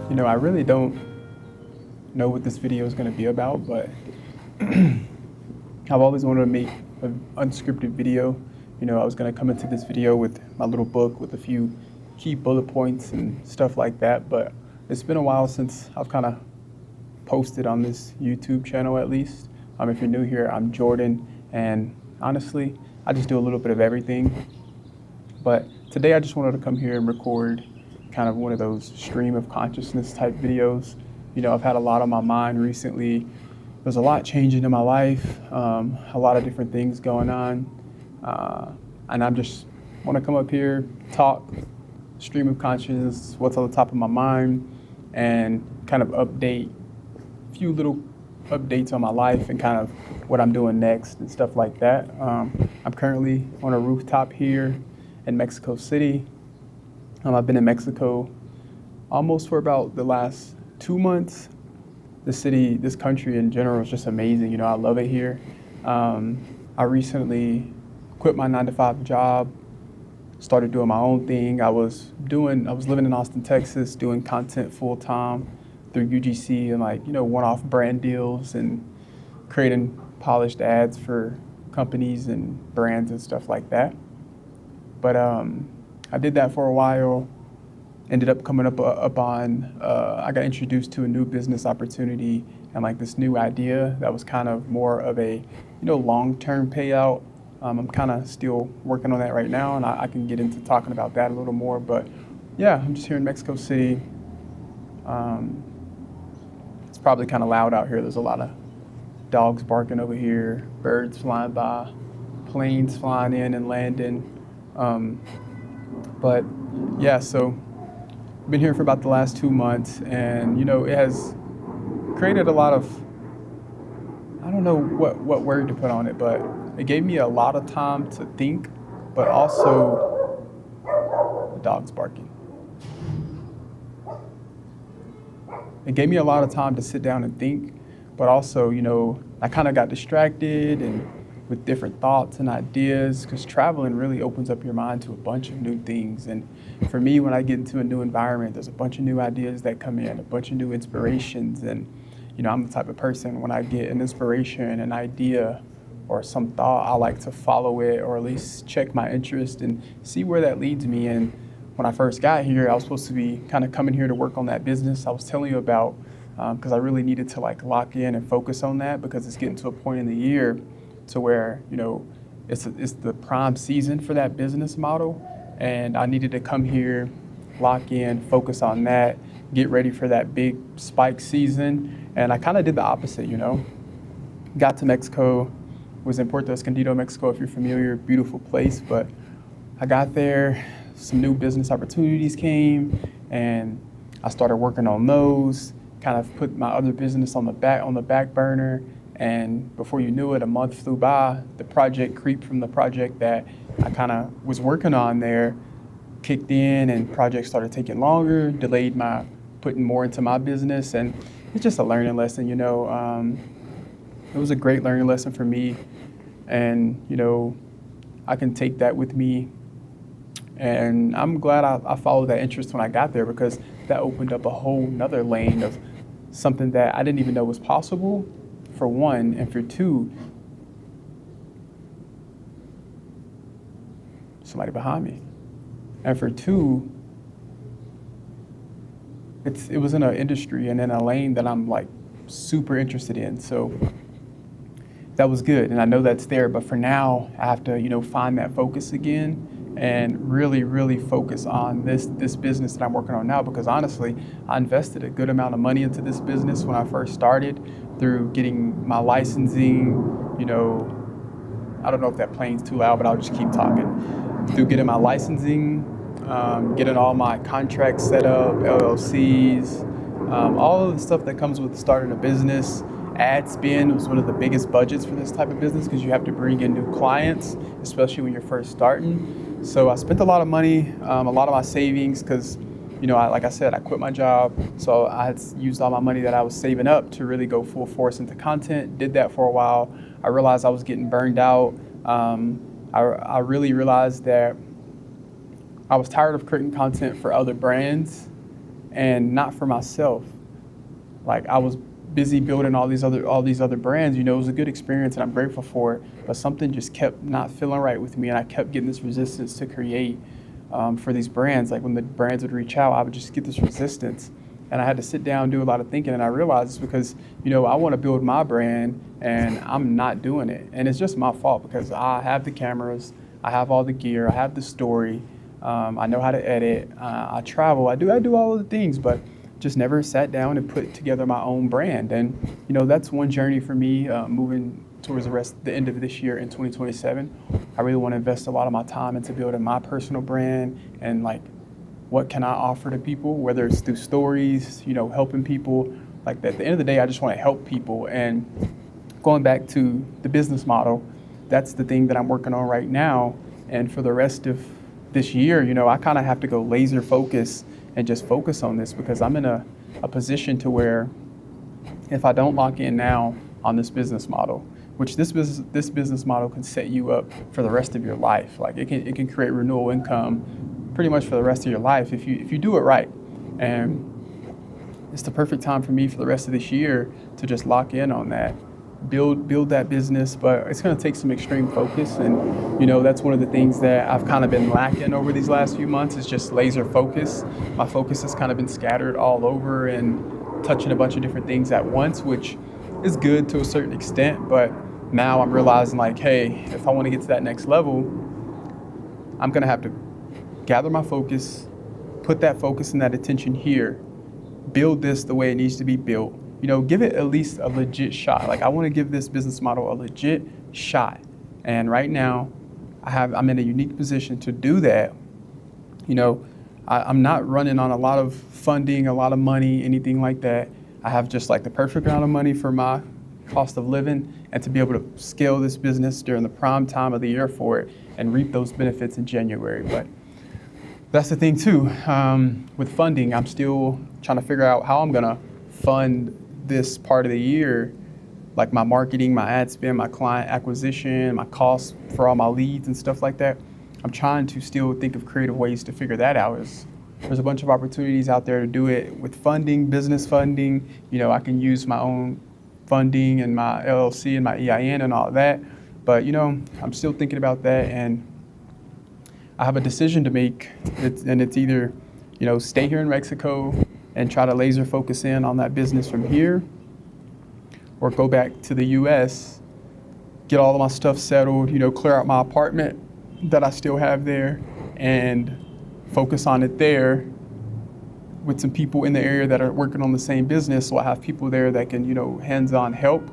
I really don't know what this video is going to be about, but I've always wanted to make an unscripted video. I was going to come into this video with my little book with a few key bullet points and stuff like that, but it's been a while since I've kind of posted on this YouTube channel at least. If you're new here, I'm Jordan, and honestly, I just do a little bit of everything. But today I just wanted to come here and record kind of one of those stream of consciousness type videos. I've had a lot on my mind recently. There's a lot changing in my life, a lot of different things going on. And I just want to come up here, talk, stream of consciousness, what's on the top of my mind, and kind of update, a few little updates on my life and kind of what I'm doing next and stuff like that. I'm currently on a rooftop here in Mexico City. I've been in Mexico almost for about the last 2 months. The city, this country in general is just amazing. I love it here. I recently quit my 9-to-5 job, started doing my own thing. I was living in Austin, Texas, doing content full time through UGC and one-off brand deals and creating polished ads for companies and brands and stuff like that. But I did that for a while, ended up coming up on, I got introduced to a new business opportunity and this new idea that was kind of more of a, long-term payout. I'm kind of still working on that right now, and I can get into talking about that a little more. But yeah, I'm just here in Mexico City. It's probably kind of loud out here. There's a lot of dogs barking over here, birds flying by, planes flying in and landing. But yeah, so I've been here for about the last 2 months, and it has created a lot of, I don't know what word to put on it, but it gave me a lot of time to think, but also the dog's barking. It gave me a lot of time to sit down and think, but also, I kind of got distracted and with different thoughts and ideas, because traveling really opens up your mind to a bunch of new things. And for me, when I get into a new environment, there's a bunch of new ideas that come in, a bunch of new inspirations. And, I'm the type of person, when I get an inspiration, an idea, or some thought, I like to follow it, or at least check my interest and see where that leads me. And when I first got here, I was supposed to be kind of coming here to work on that business I was telling you about, because I really needed to lock in and focus on that, because it's getting to a point in the year to where, it's the prime season for that business model. And I needed to come here, lock in, focus on that, get ready for that big spike season. And I kind of did the opposite, Got to Mexico, was in Puerto Escondido, Mexico, if you're familiar, beautiful place. But I got there, some new business opportunities came, and I started working on those, kind of put my other business on the back burner. And before you knew it, a month flew by. The project creep from the project that I kind of was working on there kicked in, and projects started taking longer, delayed my putting more into my business. And it's just a learning lesson, It was a great learning lesson for me. And, I can take that with me. And I'm glad I followed that interest when I got there, because that opened up a whole nother lane of something that I didn't even know was possible, for one. And for two, somebody behind me. And for two, it was in an industry and in a lane that I'm super interested in. So that was good. And I know that's there. But for now, I have to, find that focus again and really, really focus on this business that I'm working on now. Because honestly, I invested a good amount of money into this business when I first started, through getting my licensing, I don't know if that plane's too loud, but I'll just keep talking. Through getting my licensing, getting all my contracts set up, LLCs, all of the stuff that comes with starting a business. Ad spend was one of the biggest budgets for this type of business, because you have to bring in new clients, especially when you're first starting. So I spent a lot of money, a lot of my savings, because like I said, I quit my job. So I had used all my money that I was saving up to really go full force into content. Did that for a while. I realized I was getting burned out. I really realized that I was tired of creating content for other brands and not for myself. Like I was busy building all these other brands. It was a good experience and I'm grateful for it. But something just kept not feeling right with me, and I kept getting this resistance to create for these brands. Like when the brands would reach out, I would just get this resistance, and I had to sit down and do a lot of thinking. And I realized it's because I want to build my brand and I'm not doing it, and it's just my fault because I have the cameras, I have all the gear, I have the story, I know how to edit, I travel, I do all of the things, but just never sat down and put together my own brand. And that's one journey for me, moving towards the end of this year in 2027. I really want to invest a lot of my time into building my personal brand and like what can I offer to people, whether it's through stories, helping people. Like at the end of the day, I just want to help people. And going back to the business model, that's the thing that I'm working on right now. And for the rest of this year, I kind of have to go laser focus and just focus on this, because I'm in a position to where if I don't lock in now on this business model, which this business model can set you up for the rest of your life. Like it can create renewal income pretty much for the rest of your life if you do it right. And it's the perfect time for me for the rest of this year to just lock in on that, build that business. But it's going to take some extreme focus, and that's one of the things that I've kind of been lacking over these last few months is just laser focus. My focus has kind of been scattered all over and touching a bunch of different things at once, which is good to a certain extent. But now I'm realizing like, hey, if I want to get to that next level, I'm going to have to gather my focus, put that focus and that attention here, build this the way it needs to be built. Give it at least a legit shot. Like I want to give this business model a legit shot. And right now I'm in a unique position to do that. I'm not running on a lot of funding, a lot of money, anything like that. I have just like the perfect amount of money for my cost of living, and to be able to scale this business during the prime time of the year for it and reap those benefits in January. But that's the thing too, with funding, I'm still trying to figure out how I'm gonna fund this part of the year, like my marketing, my ad spend, my client acquisition, my costs for all my leads and stuff like that. I'm trying to still think of creative ways to figure that out. There's a bunch of opportunities out there to do it with funding, business funding. I can use my own funding and my LLC and my EIN and all of that. But, I'm still thinking about that, and I have a decision to make. It's either, stay here in Mexico and try to laser focus in on that business from here, or go back to the US, get all of my stuff settled, clear out my apartment that I still have there and focus on it there with some people in the area that are working on the same business. So I have people there that can, hands-on help,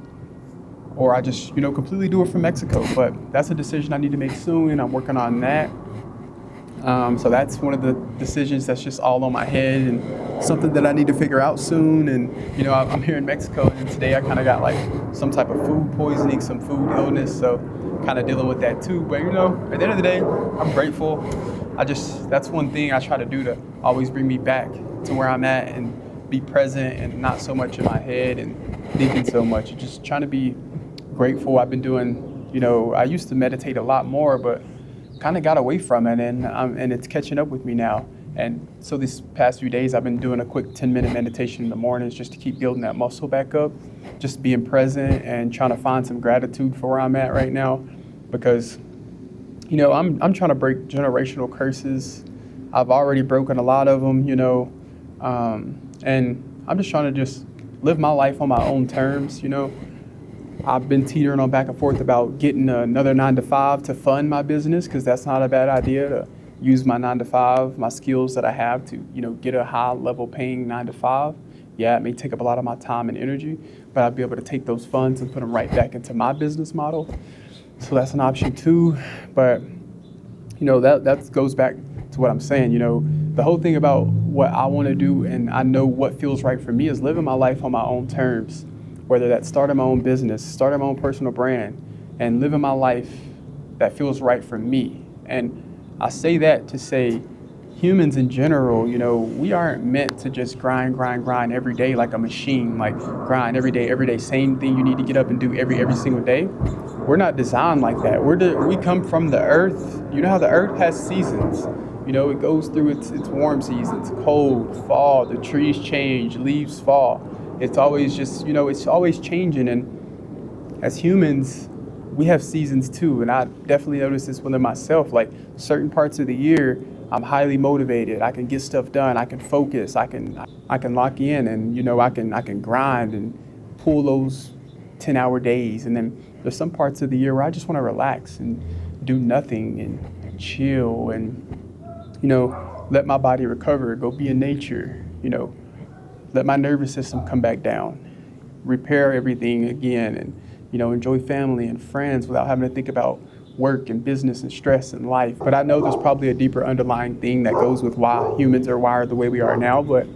or I just, completely do it from Mexico. But that's a decision I need to make soon, and I'm working on that. So that's one of the decisions that's just all on my head and something that I need to figure out soon. And, I'm here in Mexico, and today I kind of got like some type of food poisoning, some food illness. So kind of dealing with that too. But, at the end of the day, I'm grateful. That's one thing I try to do to always bring me back to where I'm at and be present and not so much in my head and thinking so much. Just trying to be grateful. I've been doing, I used to meditate a lot more, but kind of got away from it, and it's catching up with me now. And so these past few days, I've been doing a quick 10-minute meditation in the mornings just to keep building that muscle back up, just being present and trying to find some gratitude for where I'm at right now, because, I'm trying to break generational curses. I've already broken a lot of them, and I'm just trying to just live my life on my own terms. I've been teetering on back and forth about getting another 9-to-5 to fund my business, because that's not a bad idea, to use my 9-to-5, my skills that I have to, get a high level paying 9-to-5. Yeah, it may take up a lot of my time and energy, but I'll be able to take those funds and put them right back into my business model. So that's an option too. But, that goes back to what I'm saying. The whole thing about what I want to do, and I know what feels right for me, is living my life on my own terms. Whether that's starting my own business, starting my own personal brand, and living my life that feels right for me. And I say that to say humans in general, we aren't meant to just grind every day like a machine, like grind every day, same thing you need to get up and do every single day. We're not designed like that. We come from the earth. You know how the earth has seasons. You know, it goes through its warm seasons, cold, fall, the trees change, leaves fall. It's always just, it's always changing. And as humans, we have seasons too. And I definitely noticed this within myself. Like certain parts of the year, I'm highly motivated. I can get stuff done. I can focus. I can lock in, and I can grind and pull those 10-hour days. And then there's some parts of the year where I just want to relax and do nothing and chill and let my body recover, go be in nature, let my nervous system come back down, repair everything again, and enjoy family and friends without having to think about work and business and stress and life. But I know there's probably a deeper underlying thing that goes with why humans are wired the way we are now. But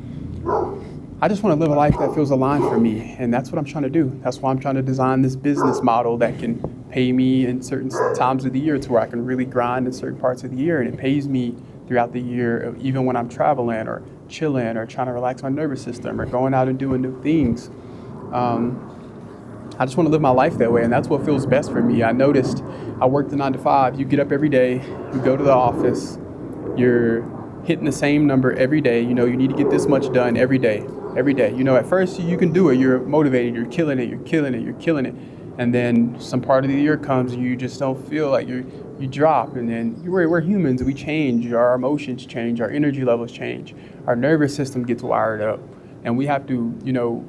I just want to live a life that feels aligned for me, and that's what I'm trying to do. That's why I'm trying to design this business model that can pay me in certain times of the year to where I can really grind in certain parts of the year, and it pays me throughout the year, even when I'm traveling or chilling or trying to relax my nervous system or going out and doing new things. I just want to live my life that way, and that's what feels best for me. I noticed I worked the 9 to 5. You get up every day, you go to the office, you're hitting the same number every day. You need to get this much done every day. At first you can do it. You're motivated. You're killing it. And then some part of the year comes and you just don't feel like you drop. And then we're humans. We change. Our emotions change. Our energy levels change. Our nervous system gets wired up. And we have to,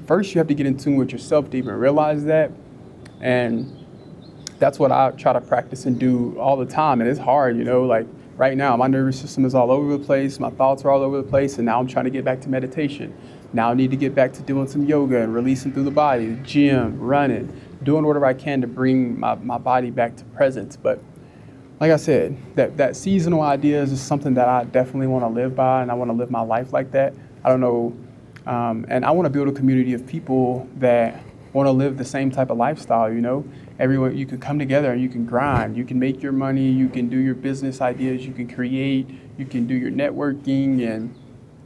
first you have to get in tune with yourself to even realize that. And that's what I try to practice and do all the time. And it's hard, like right now, my nervous system is all over the place. My thoughts are all over the place. And now I'm trying to get back to meditation. Now I need to get back to doing some yoga and releasing through the body, the gym, running, doing whatever I can to bring my body back to presence. But like I said, that seasonal idea is just something that I definitely want to live by, and I want to live my life like that. I don't know. And I want to build a community of people that want to live the same type of lifestyle, Everyone, you can come together and you can grind. You can make your money. You can do your business ideas. You can create. You can do your networking. And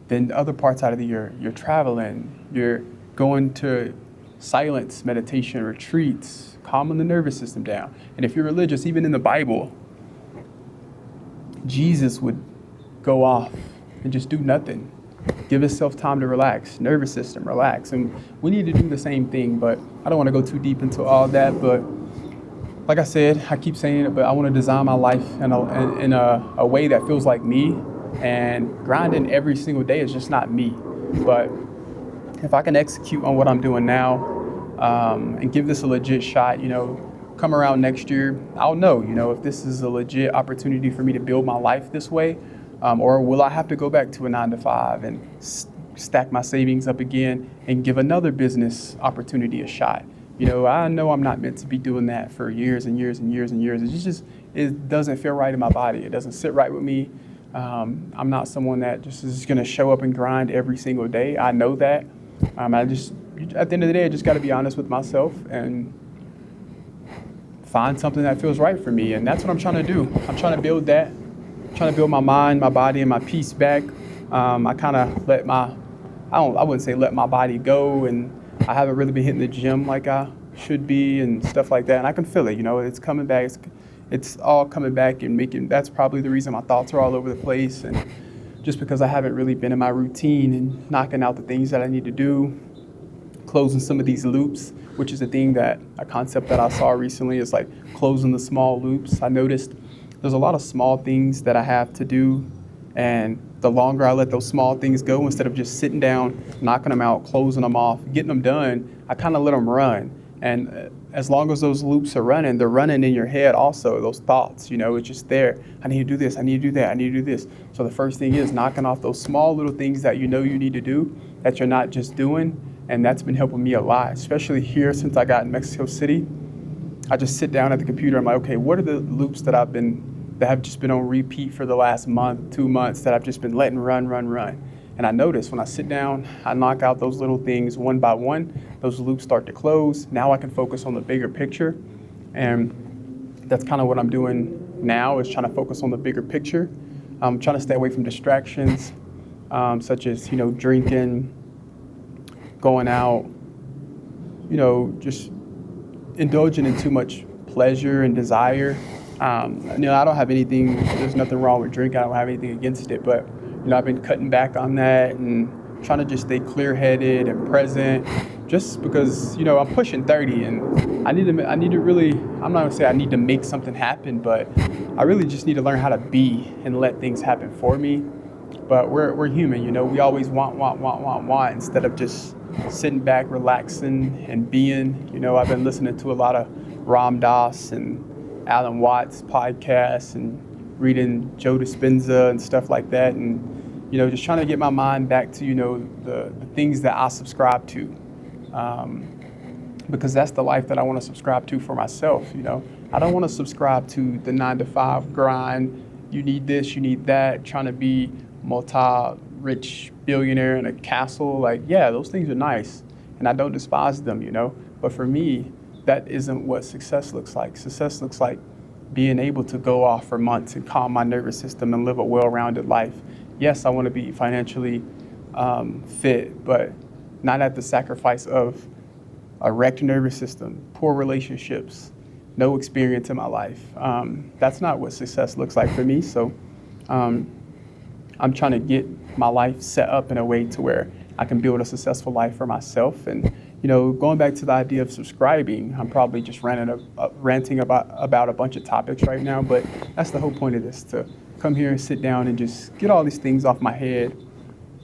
then the other parts out of the year, you're traveling. You're going to silence meditation retreats, calming the nervous system down. And if you're religious, even in the Bible, Jesus would go off and just do nothing. Give himself time to relax, nervous system, relax. And we need to do the same thing, but I don't want to go too deep into all that. But like I said, I keep saying it, but I want to design my life in a way that feels like me. And grinding every single day is just not me. But if I can execute on what I'm doing now and give this a legit shot, come around next year, I'll know, if this is a legit opportunity for me to build my life this way. Or will I have to go back to a 9 to 5 and stack my savings up again and give another business opportunity a shot? I know I'm not meant to be doing that for years and years and years and years. It doesn't feel right in my body. It doesn't sit right with me. I'm not someone that just is going to show up and grind every single day. I know that. At the end of the day, I just got to be honest with myself and find something that feels right for me. And that's what I'm trying to do. I'm trying to build that. Trying to build my mind, my body, and my peace back. I kind of I wouldn't say let my body go, and I haven't really been hitting the gym like I should be and stuff like that. And I can feel it, it's coming back. It's all coming back and that's probably the reason my thoughts are all over the place. And just because I haven't really been in my routine and knocking out the things that I need to do, closing some of these loops, which is a concept that I saw recently is like closing the small loops. I noticed there's a lot of small things that I have to do, and the longer I let those small things go, instead of just sitting down, knocking them out, closing them off, getting them done, I kind of let them run. And as long as those loops are running, they're running in your head also, those thoughts, it's just there. I need to do this, I need to do that, I need to do this. So the first thing is knocking off those small little things that you need to do, that you're not just doing. And that's been helping me a lot, especially here since I got in Mexico City. I just sit down at the computer, I'm like, okay, what are the loops that have just been on repeat for the last month, 2 months that I've just been letting run. And I notice when I sit down, I knock out those little things one by one, those loops start to close. Now I can focus on the bigger picture. And that's kind of what I'm doing now, is trying to focus on the bigger picture. I'm trying to stay away from distractions, such as, drinking, going out, just indulging in too much pleasure and desire. I don't have anything, there's nothing wrong with drinking. I don't have anything against it, but, I've been cutting back on that and trying to just stay clear-headed and present just because, I'm pushing 30 and I need to really, I'm not gonna say I need to make something happen, but I really just need to learn how to be and let things happen for me. But we're human, we always want instead of just sitting back, relaxing and being. I've been listening to a lot of Ram Dass and Alan Watts podcasts and reading Joe Dispenza and stuff like that, and just trying to get my mind back to the things that I subscribe to, because that's the life that I want to subscribe to for myself. I don't want to subscribe to the 9-to-5 grind. You need this, you need that, trying to be multi-rich billionaire in a castle. Like, yeah, those things are nice, and I don't despise them, But for me, that isn't what success looks like. Success looks like being able to go off for months and calm my nervous system and live a well-rounded life. Yes, I want to be financially fit, but not at the sacrifice of a wrecked nervous system, poor relationships, no experience in my life. That's not what success looks like for me. So I'm trying to get my life set up in a way to where I can build a successful life for myself. And going back to the idea of subscribing, I'm probably just ranting about a bunch of topics right now, but that's the whole point of this, to come here and sit down and just get all these things off my head,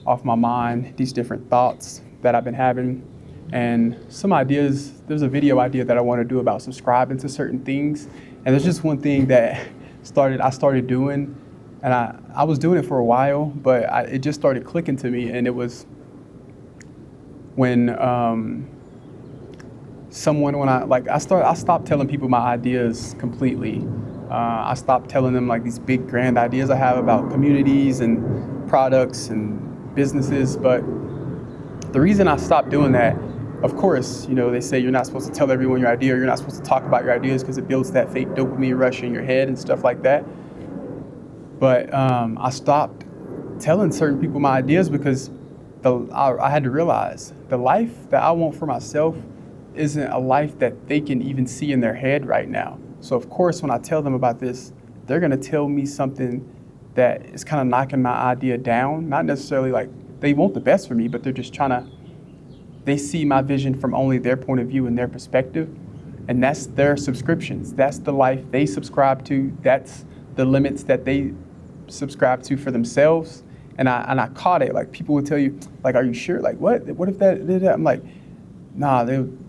off my mind, these different thoughts that I've been having, and some ideas. There's a video idea that I want to do about subscribing to certain things, and there's just one thing that I started doing, and I was doing it for a while, but it just started clicking to me, and it was when I stopped telling people my ideas completely. I stopped telling them like these big grand ideas I have about communities and products and businesses. But the reason I stopped doing that, of course, they say you're not supposed to tell everyone your idea, or you're not supposed to talk about your ideas because it builds that fake dopamine rush in your head and stuff like that. But I stopped telling certain people my ideas because I had to realize the life that I want for myself isn't a life that they can even see in their head right now. So of course, when I tell them about this, they're gonna tell me something that is kind of knocking my idea down. Not necessarily like they want the best for me, but they're just they see my vision from only their point of view and their perspective. And that's their subscriptions. That's the life they subscribe to. That's the limits that they subscribe to for themselves. And I caught it. Like, people would tell you, like, are you sure? Like, what if that? I'm like, nah,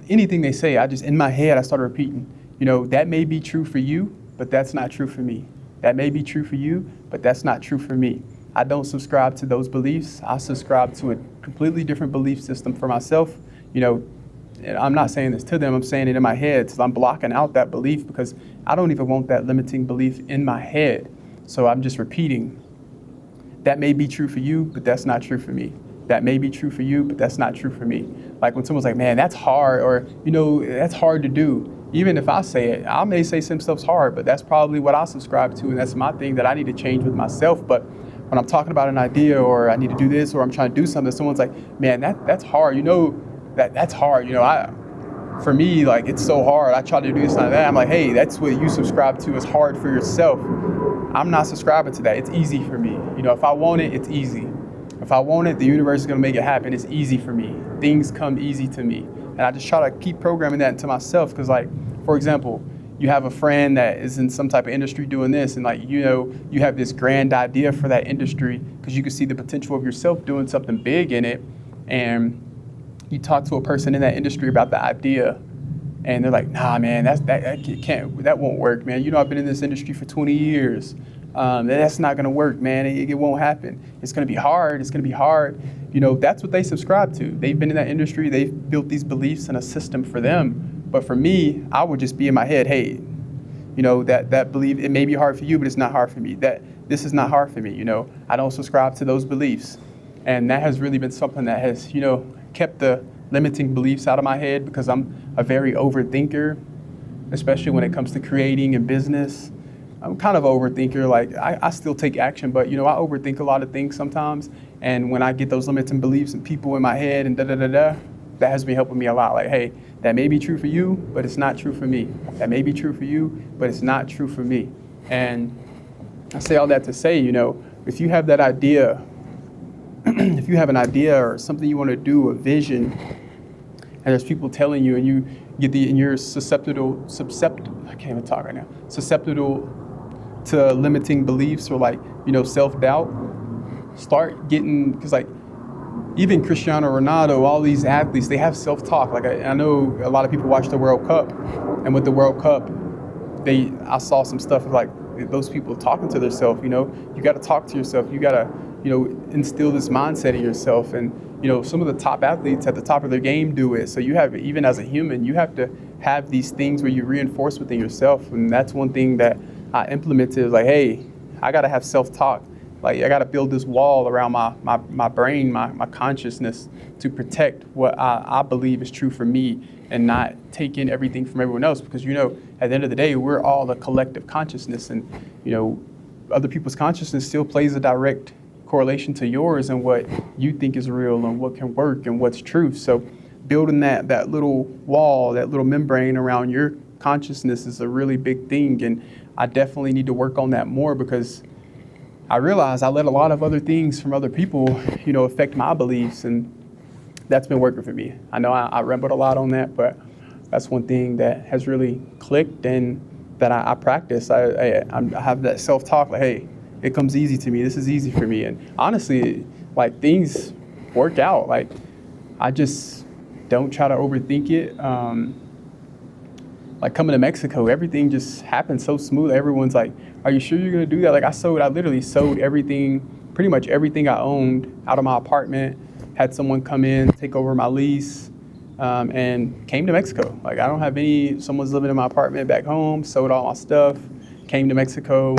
anything they say, in my head, I started repeating, that may be true for you, but that's not true for me. That may be true for you, but that's not true for me. I don't subscribe to those beliefs. I subscribe to a completely different belief system for myself. And I'm not saying this to them, I'm saying it in my head, so I'm blocking out that belief because I don't even want that limiting belief in my head. So I'm just repeating, that may be true for you, but that's not true for me. That may be true for you, but that's not true for me. Like when someone's like, man, that's hard, or, that's hard to do. Even if I say it, I may say some stuff's hard, but that's probably what I subscribe to, and that's my thing that I need to change with myself. But when I'm talking about an idea, or I need to do this, or I'm trying to do something, someone's like, man, that's hard. That's hard. For me, like, it's so hard. I try to do this and that. I'm like, hey, that's what you subscribe to is hard for yourself. I'm not subscribing to that. It's easy for me. If I want it, it's easy. If I want it, the universe is going to make it happen. It's easy for me. Things come easy to me. And I just try to keep programming that into myself. Because, like, for example, you have a friend that is in some type of industry doing this, and like, you have this grand idea for that industry because you can see the potential of yourself doing something big in it. And you talk to a person in that industry about the idea, and they're like, nah, man, that won't work, man. I've been in this industry for 20 years. That's not going to work, man. It won't happen. It's going to be hard. It's going to be hard. That's what they subscribe to. They've been in that industry. They've built these beliefs and a system for them. But for me, I would just be in my head, hey, that belief, it may be hard for you, but it's not hard for me. This is not hard for me. I don't subscribe to those beliefs. And that has really been something that has, kept the limiting beliefs out of my head, because I'm a very overthinker, especially when it comes to creating and business. I'm kind of an overthinker. Like, I still take action, but, I overthink a lot of things sometimes. And when I get those limiting beliefs and people in my head and da-da-da-da, that has been helping me a lot. Like, hey, that may be true for you, but it's not true for me. That may be true for you, but it's not true for me. And I say all that to say, if you have that idea, if you have an idea or something you want to do, a vision, and there's people telling you, and you get and you're susceptible to limiting beliefs or self-doubt, start getting, because even Cristiano Ronaldo, all these athletes, they have self-talk. I know a lot of people watch the World Cup, and with the World Cup, I saw some stuff of those people talking to themselves. You got to talk to yourself. You got to, instill this mindset in yourself. And some of the top athletes at the top of their game do it. So you have, even as a human, you have to have these things where you reinforce within yourself. And that's one thing that I implemented is hey, I got to have self-talk. I got to build this wall around my brain, my consciousness to protect what I believe is true for me and not take in everything from everyone else. Because, at the end of the day, we're all a collective consciousness, and, other people's consciousness still plays a direct correlation to yours and what you think is real and what can work and what's true. So building that little wall, that little membrane around your consciousness is a really big thing. And I definitely need to work on that more, because I realize I let a lot of other things from other people, affect my beliefs, and that's been working for me. I know I rambled a lot on that, but that's one thing that has really clicked and that I practice. I have that self-talk, hey, it comes easy to me. This is easy for me. And honestly, things work out. I just don't try to overthink it. Coming to Mexico, everything just happened so smooth. Everyone's like, are you sure you're going to do that? I literally sold pretty much everything I owned out of my apartment, had someone come in, take over my lease, and came to Mexico. I don't have someone's living in my apartment back home, sold all my stuff, came to Mexico,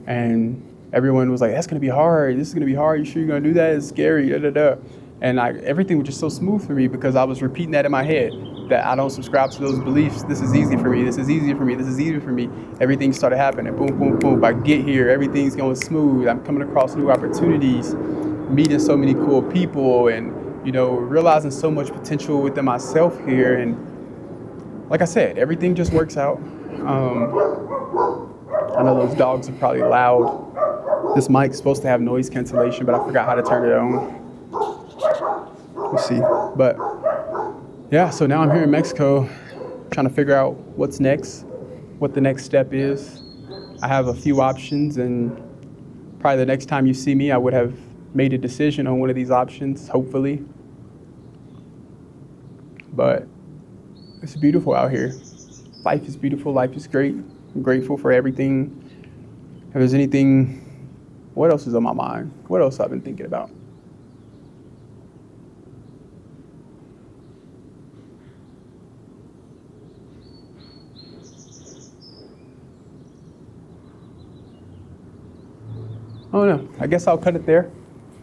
and everyone was like, that's going to be hard. This is going to be hard. You sure you're going to do that? It's scary, da-da-da. And everything was just so smooth for me, because I was repeating that in my head, that I don't subscribe to those beliefs. This is easy for me. This is easy for me. This is easy for me. Everything started happening. Boom, boom, boom. I get here. Everything's going smooth. I'm coming across new opportunities, meeting so many cool people, and, realizing so much potential within myself here. And like I said, everything just works out. I know those dogs are probably loud. This mic's supposed to have noise cancellation, but I forgot how to turn it on. Let's see. But yeah, so now I'm here in Mexico trying to figure out what's next, what the next step is. I have a few options, and probably the next time you see me, I would have made a decision on one of these options, hopefully. But it's beautiful out here. Life is beautiful. Life is great. I'm grateful for everything. If there's anything, what else is on my mind? What else I've been thinking about? I don't know. I guess I'll cut it there.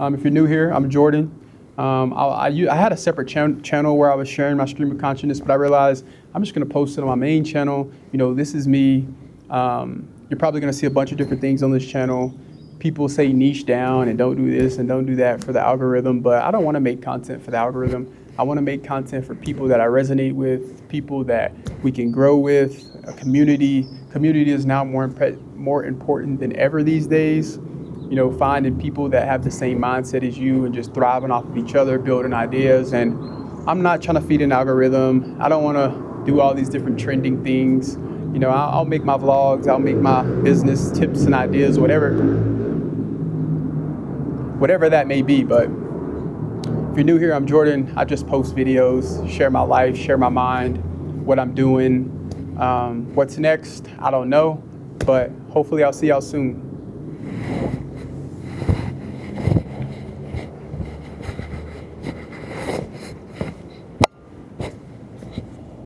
If you're new here, I'm Jordan. I had a separate channel where I was sharing my stream of consciousness, but I realized I'm just going to post it on my main channel. This is me. You're probably going to see a bunch of different things on this channel. People say niche down and don't do this and don't do that for the algorithm, but I don't want to make content for the algorithm. I want to make content for people that I resonate with, people that we can grow with, a community. Community is now more important than ever these days. Finding people that have the same mindset as you and just thriving off of each other, building ideas. And I'm not trying to feed an algorithm. I don't want to do all these different trending things. I'll make my vlogs, I'll make my business tips and ideas, whatever that may be. But if you're new here, I'm Jordan. I just post videos, share my life, share my mind, what I'm doing. What's next, I don't know, but hopefully I'll see y'all soon.